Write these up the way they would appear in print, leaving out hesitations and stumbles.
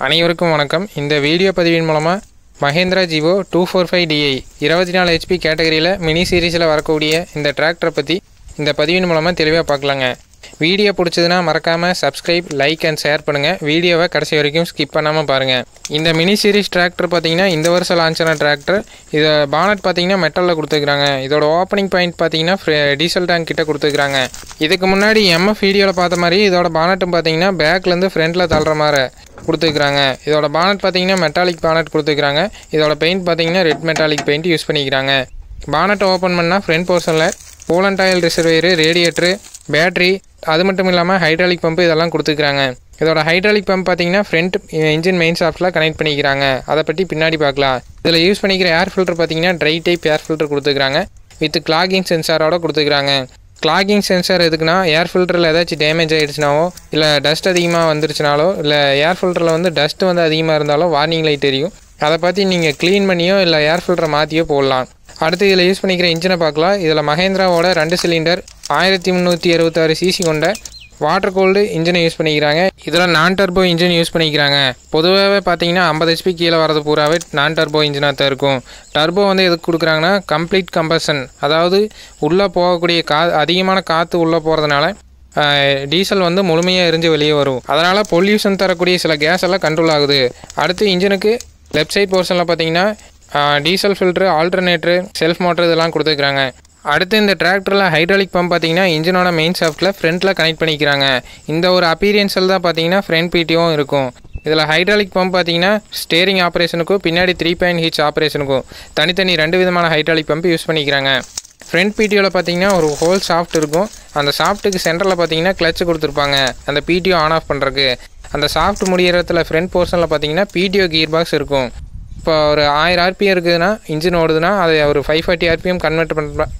அனைவருக்கும் வணக்கம். இந்த வீடியோ பதிவின் மூலமாக மஹேந்திரா ஜிவோ 245DI 24 HP கேட்டகரியில் மினி சீரீஸில் வரக்கூடிய இந்த டிராக்டரை பற்றி இந்த பதிவின் மூலமாக தெளிவாக பார்க்கலாங்க. வீடியோ பிடிச்சதுன்னா மறக்காமல் சப்ஸ்கிரைப், லைக் அண்ட் ஷேர் பண்ணுங்கள். வீடியோவை கடைசி வரைக்கும் ஸ்கிப் பண்ணாமல் பாருங்கள். இந்த மினி சீரீஸ் டிராக்டர் பார்த்திங்கன்னா இந்த வருஷம் லான்ச் ஆன டிராக்டர். இதை பானட் பார்த்திங்கன்னா மெட்டலில் கொடுத்துருக்குறாங்க. இதோட ஓப்பனிங் பாயிண்ட் பார்த்திங்கன்னா டீசல் டேங்க் கிட்ட கொடுத்துருக்குறாங்க. இதுக்கு முன்னாடி MF வீடியோவில் பார்த்த மாதிரி இதோட பானட்டும் பார்த்திங்கன்னா பேக்லேருந்து ஃப்ரண்ட்டில் தள்ளுற மாதிரி கொடுத்துருக்குறாங்க. இதோட பானட் பார்த்திங்கன்னா மெட்டாலிக் பானட் கொடுத்துருக்குறாங்க. இதோட பெயிண்ட் பார்த்திங்கன்னா ரெட் மெட்டாலிக் பெயிண்ட் யூஸ் பண்ணிக்கிறாங்க. பானட்டை ஓப்பன் பண்ணால் ஃப்ரண்ட் போர்ஷனில் coolant oil reservoir, radiator, battery, அது மட்டும் இல்லாமல் ஹைட்ராலிக் பம்பு இதெல்லாம் கொடுத்துருக்குறாங்க. இதோட ஹைட்ராலிக் பம்ப் பார்த்திங்கன்னா ஃப்ரண்ட் இன்ஜின் மெயின் ஷாஃப்ட்டில் கனெக்ட் பண்ணிக்கிறாங்க. அதை பற்றி பின்னாடி பார்க்கலாம். இதில் யூஸ் பண்ணிக்கிற ஏர் ஃபில்டர் பார்த்திங்கன்னா ட்ரை டைப் ஏர் ஃபில்டர் கொடுத்துருக்குறாங்க. வித் கிளாகிங் சென்சாரோட கொடுத்துருக்குறாங்க. கிளாகிங் சென்சார் எதுக்குன்னா ஏர் ஃபில்டரில் ஏதாச்சும் டேமேஜ் ஆகிடுச்சுனாவோ இல்லை டஸ்ட் அதிகமாக வந்துருச்சுனாலோ இல்லை ஏர் ஃபில்டரில் வந்து டஸ்ட் வந்து அதிகமாக இருந்தாலோ வார்னிங் லைட் தெரியும். அதை பற்றி நீங்கள் க்ளீன் பண்ணியோ இல்லை ஏர் ஃபில்டரை மாற்றியோ போடலாம். அடுத்து இதில் யூஸ் பண்ணிக்கிற இன்ஜினை பார்க்கலாம். இதில் மஹேந்திராவோட 2 சிலிண்டர் 1366 சிசி கொண்ட வாட்டர் கோல்டு இன்ஜினை யூஸ் பண்ணிக்கிறாங்க. இதில் நான் டர்போ இன்ஜின் யூஸ் பண்ணிக்கிறாங்க. பொதுவாகவே பார்த்தீங்கன்னா 50 HP கீழே வரது பூராவே நான் டர்போ இன்ஜினாக தான் இருக்கும். டர்போ வந்து எதுக்கு கொடுக்குறாங்கன்னா கம்ப்ளீட் கம்பஷன், அதாவது உள்ளே போகக்கூடிய அதிகமான காற்று உள்ளே போகிறதுனால டீசல் வந்து முழுமையாக எரிஞ்சு வெளியே வரும். அதனால் பொல்யூஷன் தரக்கூடிய சில கேஸ் எல்லாம் கண்ட்ரோல் ஆகுது. அடுத்து இன்ஜினுக்கு லெஃப்ட் சைட் போர்ஷனில் பார்த்தீங்கன்னா டீசல் ஃபில்ட்ரு, ஆல்டர்னேட்ரு, செல்ஃப் மோட்டர் இதெல்லாம் கொடுத்துருக்குறாங்க. அடுத்து இந்த டிராக்டரில் ஹைட்ராலிக் பம்ப் பார்த்தீங்கன்னா இன்ஜினோட மெயின் ஷாஃப்ட்டில் ஃப்ரண்ட்டில் கனெக்ட் பண்ணிக்கிறாங்க. இந்த ஒரு அப்பீரியன்ஸில் தான் பார்த்தீங்கன்னா ஃப்ரண்ட் பிடிஓவும் இருக்கும். இதில் ஹைட்ராலிக் பம்ப் பார்த்தீங்கன்னா ஸ்டேரிங் ஆப்ரேஷனுக்கும் பின்னாடி 3 பாயிண்ட் ஹிச் ஆப்ரேஷனுக்கும் தனித்தனி 2 விதமான ஹைட்ராலிக் பம்ப் யூஸ் பண்ணிக்கிறாங்க. ஃப்ரண்ட் பிடிஓவில் பார்த்தீங்கன்னா ஒரு ஹோல் ஷாஃப்ட் இருக்கும். அந்த ஷாஃப்ட்டுக்கு சென்டரில் பார்த்தீங்கன்னா கிளச்சு கொடுத்துருப்பாங்க அந்த பிடிஓ ஆன் ஆஃப் பண்ணுறதுக்கு. அந்த ஷாஃப்ட் முடிகிற இடத்துல ஃப்ரண்ட் போர்ஷனில் பார்த்தீங்கன்னா பிடிஓ கியர் பாக்ஸ் இருக்கும். இப்போ ஒரு 1000 RPM இருக்குதுன்னா இன்ஜின் ஓடுதுன்னா அதை ஒரு 540 RPM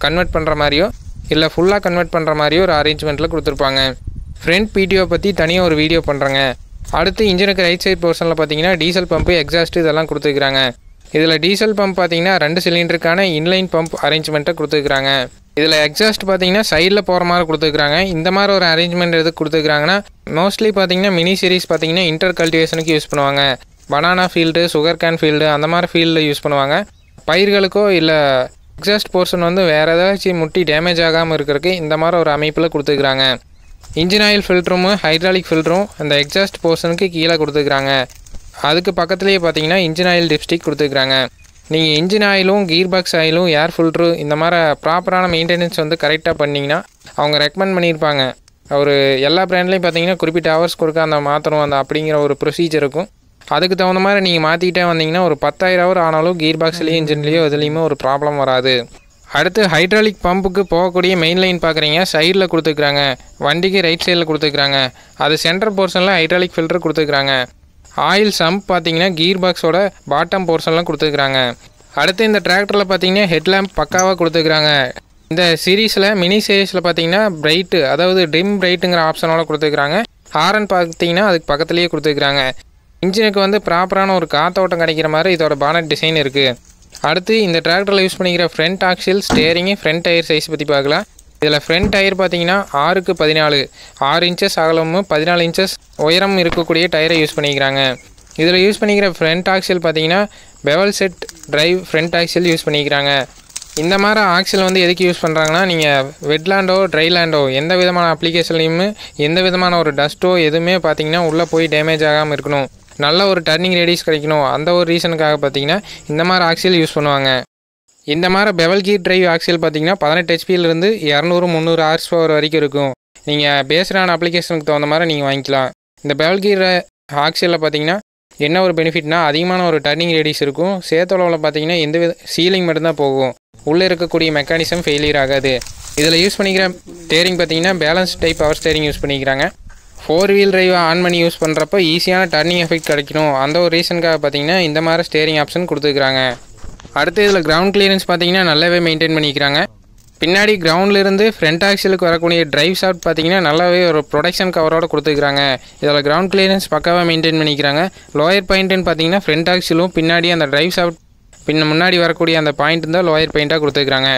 கன்வெர்ட் பண்ணுற மாதிரியோ இல்லை ஃபுல்லாக கன்வெர்ட் பண்ணுற மாதிரியோ ஒரு அரேஞ்ச்மெண்ட்டில் கொடுத்துருப்பாங்க. ஃப்ரண்ட் பிடிஓ பற்றி தனியாக ஒரு வீடியோ பண்ணுறாங்க. அடுத்து இன்ஜினுக்கு ரைட் சைட் போர்ஷனில் பார்த்தீங்கன்னா டீசல் பம்பு, எக்ஸாஸ்ட் இதெல்லாம் கொடுத்துருக்குறாங்க. இதில் டீசல் பம்ப் பார்த்தீங்கன்னா 2 சிலிண்டருக்கான இன்லைன் பம்ப் அரேஞ்ச்மெண்ட்டை கொடுத்துருக்குறாங்க. இதில் எக்ஸாஸ்ட் பார்த்தீங்கன்னா சைடில் போகிற மாதிரி கொடுத்துருக்குறாங்க. இந்த மாதிரி ஒரு அரேஞ்ச்மெண்ட் எதுக்கு கொடுத்துருக்குறாங்கன்னா மோஸ்ட்லி பார்த்தீங்கன்னா மினி சீரிஸ் பார்த்தீங்கன்னா இன்டர் கல்டிவேஷனுக்கு யூஸ் பண்ணுவாங்க. Banana field, sugar cane field அந்த மாதிரி ஃபீல்டில் யூஸ் பண்ணுவாங்க. பயிர்களுக்கோ இல்லை எக்ஸாஸ்ட் போர்ஷன் வந்து வேறு ஏதாச்சும் முட்டி டேமேஜ் ஆகாமல் இருக்கிறதுக்கு இந்த மாதிரி ஒரு அமைப்பில் கொடுத்துருக்குறாங்க. இன்ஜின் ஆயில் ஃபில்டரும் ஹைட்ராலிக் ஃபில்டரும் அந்த எக்ஸாஸ்ட் போர்ஷனுக்கு கீழே கொடுத்துருக்குறாங்க. அதுக்கு பக்கத்துலேயே பார்த்தீங்கன்னா இன்ஜின் ஆயில் டிப்ஸ்டிக் கொடுத்துருக்குறாங்க. நீங்கள் இன்ஜின் ஆயிலும் கீர் பாக்ஸ் ஆயிலும் ஏர் ஃபில்ட்ரு இந்த மாதிரி ப்ராப்பரான மெயின்டெனன்ஸ் வந்து கரெக்டாக பண்ணிங்கன்னா அவங்க ரெக்கமெண்ட் பண்ணியிருப்பாங்க. ஒரு எல்லா பிராண்ட்லேயும் பார்த்தீங்கன்னா குறிப்பிட்ட ஹவர்ஸ் கொடுக்க அந்த மாற்றணும் அந்த அப்படிங்கிற ஒரு ப்ரொசீஜர் இருக்கும். அதுக்கு தகுந்த மாதிரி நீங்கள் மாற்றிக்கிட்டே வந்தீங்கன்னா ஒரு 10,000 ஹவர் ஆனாலும் கீர் பாக்ஸ்லேயும் இன்ஜின்லேயோ இதுலேயுமே ஒரு ப்ராப்ளம் வராது. அடுத்து ஹைட்ராலிக் பம்புக்கு போகக்கூடிய மெயின் லைன் பார்க்குறீங்க, சைடில் கொடுத்துருக்குறாங்க. வண்டிக்கு ரைட் சைடில் கொடுத்துருக்குறாங்க. அது சென்டர் போர்ஷனில் ஹைட்ராலிக் ஃபில்டர் கொடுத்துருக்குறாங்க. ஆயில் சம்ப் பார்த்தீங்கன்னா கீர் பாக்ஸோட பாட்டம் போர்ஷன்லாம் கொடுத்துருக்குறாங்க. அடுத்து இந்த டிராக்டரில் பார்த்தீங்கன்னா ஹெட்லாம்ப் பக்காவாக கொடுத்துருக்குறாங்க. இந்த சீரீஸில் மினி சீரீஸில் பார்த்தீங்கன்னா பிரைட்டு, அதாவது டிம் பிரைட்டுங்கிற ஆப்ஷனோட கொடுத்துருக்குறாங்க. ஹாரன் பார்த்தீங்கன்னா அதுக்கு பக்கத்துலேயே கொடுத்துருக்குறாங்க. இன்ஜினுக்கு வந்து ப்ராப்பரான ஒரு காற்றோட்டம் கிடைக்கிற மாதிரி இதோட பானட் டிசைன் இருக்குது. அடுத்து இந்த டிராக்டரில் யூஸ் பண்ணிக்கிற front axle, steering, front tyre size பற்றி பார்க்கலாம். இதில் ஃப்ரண்ட் டயர் பார்த்தீங்கன்னா 6x14 6 இன்ச்சஸ் அகலமும் 14 இன்ச்சஸ் உயரம் இருக்கக்கூடிய டயரை யூஸ் பண்ணிக்கிறாங்க. இதில் யூஸ் பண்ணிக்கிற ஃப்ரண்ட் ஆக்சில் பார்த்தீங்கன்னா bevel set drive front axial use பண்ணிக்கிறாங்க. இந்த மாதிரி ஆக்சில் வந்து எதுக்கு யூஸ் பண்ணுறாங்கன்னா நீங்கள் வெட்லேண்டோ ட்ரைலேண்டோ எந்த விதமான அப்ளிகேஷன்லையுமே எந்த விதமான ஒரு டஸ்ட்டோ எதுவுமே பார்த்தீங்கன்னா உள்ளே போய் டேமேஜ் ஆகாமல் இருக்கணும், நல்ல ஒரு டர்னிங் ரேடியஸ் கிடைக்கணும், அந்த ஒரு ரீசனுக்காக பார்த்தீங்கன்னா இந்த மாதிரி ஆக்சில் யூஸ் பண்ணுவாங்க. இந்த மாதிரி பெவல் கீர் டிரைவ் ஆக்சில் பார்த்தீங்கன்னா 18 HPலேருந்து 200-300 ஹார்ஸ் வரைக்கும் இருக்கும். நீங்கள் பேஸ்டான அப்ளிகேஷனுக்கு தகுந்த மாதிரி நீங்கள் வாங்கிக்கலாம். இந்த பெவல் கீர் ஆக்சிலில் பார்த்தீங்கன்னா என்ன ஒரு பெனிஃபிட்னா அதிகமான ஒரு டர்னிங் ரேடியஸ் இருக்கும். சேத்தளவில் பார்த்தீங்கன்னா எந்த வித சீலிங் மட்டும்தான் போகும், உள்ளே இருக்கக்கூடிய மெக்கானிசம் ஃபெயிலியர் ஆகாது. இதில் யூஸ் பண்ணிக்கிற ஸ்டேரிங் பார்த்தீங்கன்னா balance type power steering use பண்ணிக்கிறாங்க. 4 வீல் டிரைவ் ஆன் பண்ணி யூஸ் பண்ணுறப்போ ஈஸியான டர்னிங் எஃபெக்ட் கிடைக்கணும், அந்த ஒரு ரீசனுக்காக பார்த்தீங்கன்னா இந்த மாதிரி ஸ்டேரிங் ஆப்ஷன் கொடுத்துருக்குறாங்க. அடுத்து இதில் கிரவுண்ட் கிளியரன்ஸ் பார்த்தீங்கன்னா நல்லாவே மெயின்டைன் பண்ணிக்கிறாங்க. பின்னாடி கிரவுண்ட்லேருந்து ஃப்ரண்ட் ஆக்சிலுக்கு வரக்கூடிய டிரைவ் ஷாஃப்ட் பார்த்தீங்கன்னா நல்லாவே ஒரு ப்ரொடெக்ஷன் கவரோட கொடுத்துருக்குறாங்க. இதில் கிரவுண்ட் கிளியரன்ஸ் பக்காவாக மெயின்டைன் பண்ணிக்கிறாங்க. லோயர் பாயிண்ட்டுன்னு பார்த்தீங்கன்னா ஃப்ரண்ட் ஆக்சிலும் பின்னாடி அந்த டிரைவ் ஷாஃப்ட் முன்னாடி வரக்கூடிய அந்த பாயிண்ட் தான் லோயர் பாயிண்ட்டாக கொடுத்துருக்குறாங்க.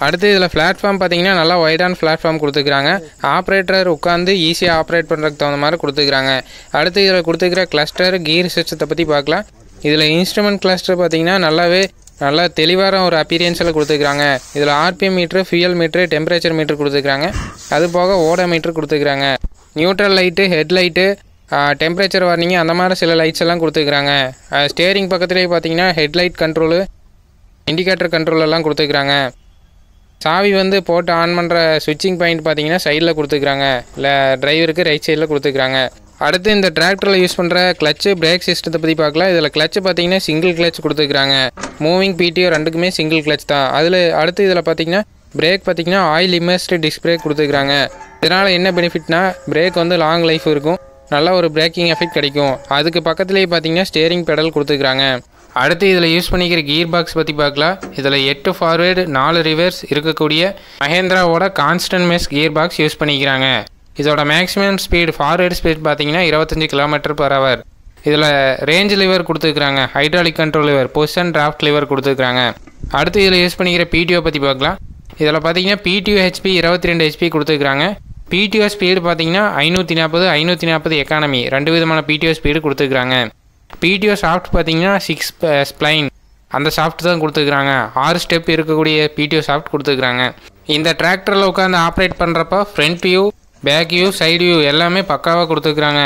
அடுத்து இதில் பிளாட்ஃபார்ம் பார்த்தீங்கன்னா நல்லா வைடான பிளாட்ஃபார்ம் கொடுத்துருக்காங்க. ஆப்ரேட்டர் உட்காந்து ஈஸியாக ஆப்ரேட் பண்ணுறதுக்கு தகுந்த மாதிரி கொடுத்துருக்காங்க. அடுத்து இதில் கொடுத்துருக்கிற கிளஸ்டர் கீர் சிஸ்டத்தை பற்றி பார்க்கலாம். இதில் இன்ஸ்ட்ருமெண்ட் கிளஸ்டர் பார்த்தீங்கன்னா நல்லா தெளிவான ஒரு அப்பீரியன்ஸில் கொடுத்துருக்காங்க. இதில் RPM meter, fuel meter, temperature meter கொடுத்துருக்காங்க. அது போக ஓட மீட்ரு கொடுத்துருக்காங்க. Neutral light, head light, temperature warning அந்த மாதிரி சில லைட்ஸ் எல்லாம் கொடுத்துருக்காங்க. ஸ்டேரிங் பக்கத்துலேயே பார்த்தீங்கன்னா ஹெட்லைட் கண்ட்ரோலு, இண்டிகேட்டர் கண்ட்ரோல் எல்லாம் கொடுத்துருக்காங்க. சாவி வந்து போட்டு ஆன் பண்ணுற ஸ்விட்சிங் பாயிண்ட் பார்த்தீங்கன்னா சைடில் கொடுத்துருக்காங்க. இல்லை டிரைவருக்கு ரைட் சைடில் கொடுத்துருக்காங்க. அடுத்து இந்த டிராக்டரில் யூஸ் பண்ணுற கிளச்சு பிரேக் சிஸ்டத்தை பற்றி பார்க்கலாம். இதில் கிளச்சு பார்த்தீங்கன்னா சிங்கிள் கிளச் கொடுத்துருக்காங்க. மூவிங் பிடிஓ ரெண்டுக்குமே சிங்கிள் கிளச் தான். அடுத்து இதில் பார்த்தீங்கன்னா பிரேக் பார்த்தீங்கன்னா ஆயில் இமர்ஸ்டு டிஸ்க் பிரேக் கொடுத்துருக்காங்க. இதனால் என்ன பெனிஃபிட்னா பிரேக் வந்து லாங் லைஃப் இருக்கும், நல்ல ஒரு பிரேக்கிங் எஃபெக்ட் கிடைக்கும். அதுக்கு பக்கத்துலேயே பார்த்தீங்கன்னா ஸ்டேரிங் பெடல் கொடுத்துருக்காங்க. அடுத்து இதில் யூஸ் பண்ணிக்கிற கியர் பாக்ஸ் பற்றி பார்க்கலாம். இதில் 8 ஃபார்வேர்டு 4 ரிவர்ஸ் இருக்கக்கூடிய மஹேந்திராவோட constant mesh gear box use பண்ணிக்கிறாங்க. இதோட மேக்ஸிமம் ஸ்பீடு ஃபார்வேர்டு ஸ்பீட் பார்த்தீங்கன்னா 25 km/h. இதில் ரேஞ்ச் லிவர் கொடுத்துருக்காங்க, hydraulic control liver, position draft liver கொடுத்துருக்காங்க. அடுத்து இதில் யூஸ் பண்ணிக்கிற பிடிஓ பற்றி பார்க்கலாம். இதில் பார்த்தீங்கன்னா பிடிஓ ஹெச்பி 22 HP கொடுத்துருக்காங்க. பிடிஓ ஸ்பீடு பார்த்தீங்கன்னா 540, 540 எக்கானமி 2 விதமான பிடிஓ ஸ்பீடு கொடுத்துருக்காங்க. பிடிஓ சாஃப்ட் பார்த்தீங்கன்னா 6 ஸ்ப்ளைன் அந்த சாஃப்ட் தான் கொடுத்துருக்காங்க. 6 ஸ்டெப் இருக்கக்கூடிய பிடிஓ சாஃப்ட் கொடுத்துருக்காங்க. இந்த டிராக்டரில் உட்காந்து ஆப்ரேட் பண்ணுறப்போ front view, back view, side view எல்லாமே பக்காவாக கொடுத்துருக்காங்க.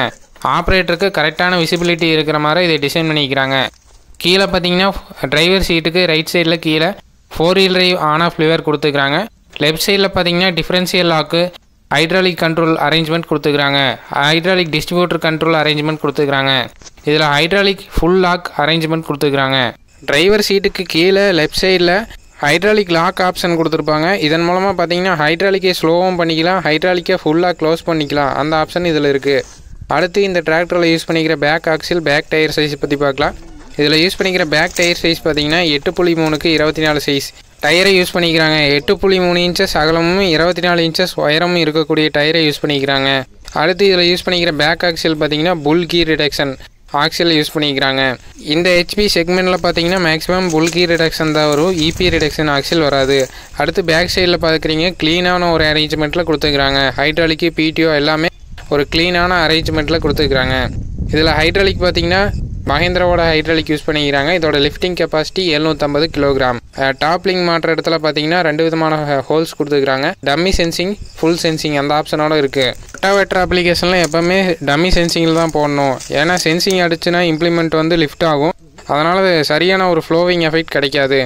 ஆப்ரேட்டருக்கு கரெக்டான விசிபிலிட்டி இருக்கிற மாதிரி இதை டிசைன் பண்ணிக்கிறாங்க. கீழே பார்த்தீங்கன்னா டிரைவர் சீட்டுக்கு ரைட் சைடில் கீழே 4 wheel drive on off lever கொடுத்துருக்காங்க. லெஃப்ட் சைடில் பார்த்தீங்கன்னா differential lock, hydraulic control arrangement கொடுத்துருக்காங்க. ஹைட்ராலிக் டிஸ்ட்ரிபியூட்டர் கண்ட்ரோல் அரேஞ்ச்மெண்ட் கொடுத்துருக்காங்க. இதில் ஹைட்ராலிக் ஃபுல் லாக் அரேஞ்ச்மெண்ட் கொடுத்துருக்காங்க. டிரைவர் சீட்டுக்கு கீழே லெஃப்ட் சைடில் ஹைட்ராலிக் லாக் ஆப்ஷன் கொடுத்துருப்பாங்க. இதன் மூலமாக பார்த்தீங்கன்னா ஹைட்ராலிக்கை ஸ்லோவும் பண்ணிக்கலாம், ஹைட்ராலிக்கை ஃபுல்லாக க்ளோஸ் பண்ணிக்கலாம். அந்த ஆப்ஷன் இதில் இருக்குது. அடுத்து இந்த டிராக்டரில் யூஸ் பண்ணிக்கிற back axle, back tyre size பற்றி பார்க்கலாம். இதில் யூஸ் பண்ணிக்கிற பேக் டயர் சைஸ் பார்த்தீங்கன்னா 8.3க்கு 24 சைஸ் டயரை யூஸ் பண்ணிக்கிறாங்க. 8.3 இன்ச்சஸ் அகலமும் 24 இன்ச்சஸ் உயரமும் இருக்கக்கூடிய டயரை யூஸ் பண்ணிக்கிறாங்க. அடுத்து இதில் யூஸ் பண்ணிக்கிற பேக் ஆக்சில் பார்த்தீங்கன்னா புல் கீர் ரிடக்ஷன் ஆக்சில் யூஸ் பண்ணிக்கிறாங்க. இந்த ஹெச்பி செக்மெண்ட்டில் பார்த்தீங்கன்னா மேக்ஸிமம் புல் கீர் ரிடக்ஷன் தான் வரும், இபி ரிடக்ஷன் ஆக்சில் வராது. அடுத்து பேக் சைடில் பார்க்குறீங்க க்ளீனான ஒரு அரேஞ்ச்மெண்ட்டில் கொடுத்துருக்குறாங்க. ஹைட்ராலிக்கு பிடிஓ எல்லாமே ஒரு க்ளீனான அரேஞ்ச்மெண்ட்டில் கொடுத்துருக்குறாங்க. இதில் ஹைட்ராலிக் பார்த்தீங்கன்னா மஹேந்திராவோட ஹைட்ராலிக் யூஸ் பண்ணிக்கிறாங்க. இதோட லிஃப்டிங் கெப்பாசிட்டி 750 kg. டாப்லிங் மாற்ற இடத்துல பார்த்தீங்கன்னா 2 விதமான ஹோல்ஸ் கொடுத்துருக்காங்க. டம்மி சென்சிங், ஃபுல் சென்சிங் அந்த ஆப்ஷனோட இருக்குது. ரொட்டாவேட்டர் அப்ளிகேஷனில் எப்போவுமே டம்மி சென்சிங்கில் தான் போடணும். ஏன்னா சென்சிங் அடிச்சுன்னா இம்ப்ளிமெண்ட் வந்து லிஃப்ட் ஆகும். அதனால் சரியான ஒரு ஃப்ளோவிங் எஃபெக்ட் கிடைக்காது.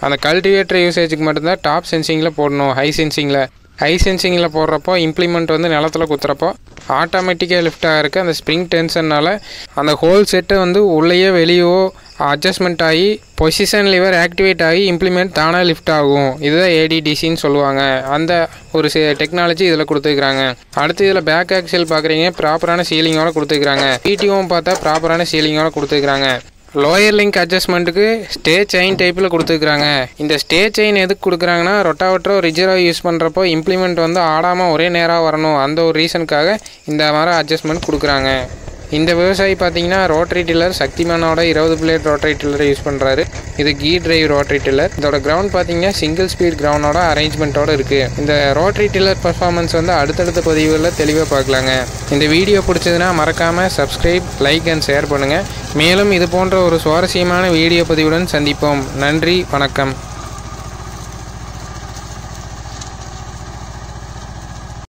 அந்த கல்டிவேட்டர் யூசேஜுக்கு மட்டும்தான் டாப் சென்சிங்கில் போடணும். ஹை சென்சிங்கில் போடுறப்போ இம்ப்ளிமெண்ட் வந்து நிலத்தில் குத்துறப்போ ஆட்டோமேட்டிக்காக லிஃப்ட் ஆகிருக்கு. அந்த ஸ்ப்ரிங் டென்ஷனால் அந்த ஹோல் செட்டு வந்து உள்ளேயோ வெளியோ அட்ஜஸ்ட்மெண்ட் ஆகி பொசிஷன் லிவர் ஆக்டிவேட் ஆகி இம்ப்ளிமெண்ட் தானாக லிஃப்ட் ஆகும். இதுதான் ஏடிடிசின்னு சொல்லுவாங்க. அந்த ஒரு டெக்னாலஜி இதில் கொடுத்துருக்குறாங்க. அடுத்து இதில் பேக் ஆக்சில் பார்க்குறீங்க, ப்ராப்பரான சீலிங்கோட கொடுத்துருக்குறாங்க. பிடிஓவும் பார்த்தா ப்ராப்பரான சீலிங்கோட கொடுத்துருக்குறாங்க. லோயர் லிங்க் அட்ஜஸ்ட்மெண்ட்டுக்கு ஸ்டே செயின் டைப்பில் கொடுத்துருக்குறாங்க. இந்த ஸ்டே செயின் எதுக்கு கொடுக்குறாங்கன்னா ரொட்டாவேட்டரோ ரிஜரோ யூஸ் பண்ணுறப்போ இம்ப்ளிமெண்ட் வந்து ஆடாமல் ஒரே நேராக வரணும். அந்த ஒரு ரீசனுக்காக இந்த மாதிரி அட்ஜஸ்ட்மெண்ட் கொடுக்குறாங்க. இந்த விவசாயி பார்த்தீங்கன்னா ரோட்டரி டில்லர் சக்திமானோட 20 பிளேட் ரோட்டரி டில்லரை யூஸ் பண்ணுறாரு. இது கீ டிரைவ் ரோட்டரி டில்லர். இதோட கிரவுண்ட் பார்த்தீங்கன்னா சிங்கிள் ஸ்பீட் கிரவுண்டோட அரேஞ்ச்மெண்ட்டோட இருக்குது. இந்த ரோட்டரி டில்லர் பர்ஃபார்மன்ஸ் வந்து அடுத்தடுத்த பதிவுகளில் தெளிவாக பார்க்கலாங்க. இந்த வீடியோ பிடிச்சதுன்னா மறக்காமல் சப்ஸ்கிரைப், லைக் அண்ட் ஷேர் பண்ணுங்கள். மேலும் இது போன்ற ஒரு சுவாரஸ்யமான வீடியோ பதிவுடன் சந்திப்போம். நன்றி, வணக்கம்.